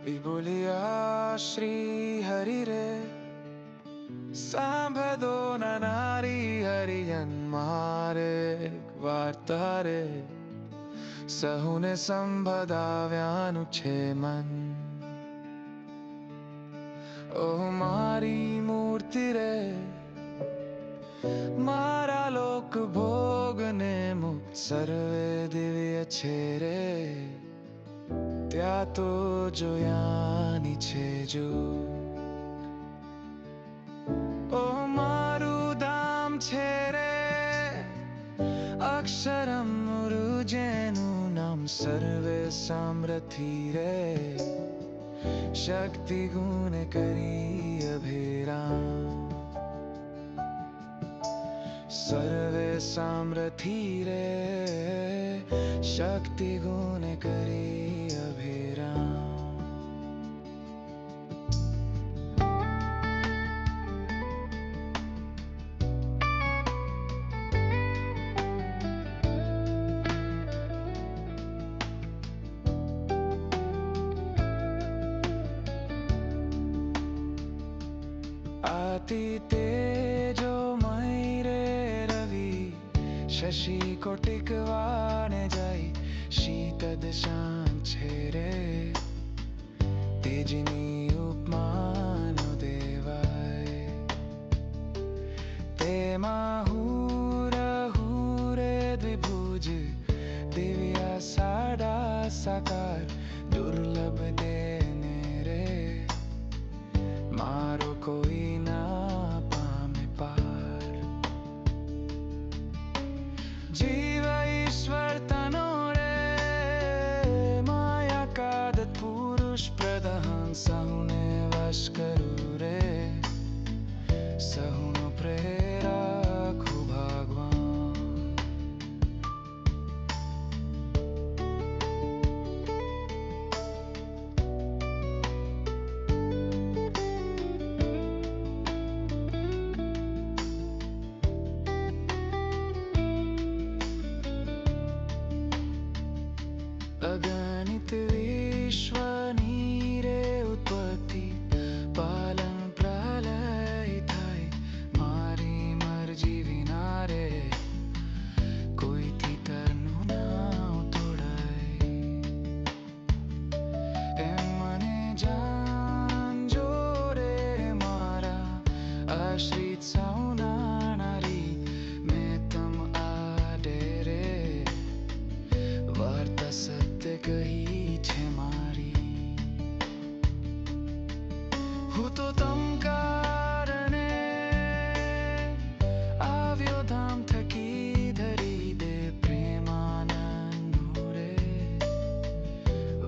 बोलिया श्री हरि रे सांभदो न नारी हरियन मारे वार्ता रे સહુને સંભળાવ્યાનું છે મન ઓહ મારી મૂર્તિ રે મારા લોક ભોગને મુક્ત સર્વે દિવ્ય છે રે ત્યાં તો જોયાની છે જો ઓહ મારું ધામ છે રે અક્ષરમ જેનું નામ સર્વે સામ્રથી રે શક્તિ ગુણ કરી અભેરા સર્વે સામ્રથી રે શક્તિ ગુણ કરી અભેરા आती तेजो मई रे रवि शशि कोटिकवाने जाई शीतद शांछे रे तेजनी उपमानो देवाय तेमा हुरे द्विभुज दिव्या साडा साकार दुर्लभ देने रे मारो कोई ना पामे पार जीव ईश्वर तनो रे माया कादत पुरुष प्रधान सहुने वश करू रे सहुनो प्रेरक भगवान अगणित विश्वनी रे उत्पत्ति पालन प्रलय थाय मारी मर्जी विना रे कोई थी तरनु ना तोड़ाय एम मने जान जो रे मारा आश्रित सौना नारी मैं तम आडे रे वार्ता सत्य कही छे मारी હું તો તમ કારણે આવ્યો ધામ થકી ધરી દે પ્રેમાનંદ રે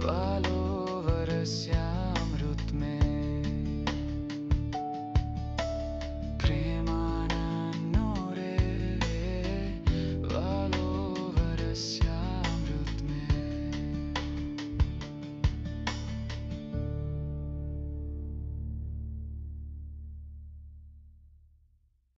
વાલો વરસ્યા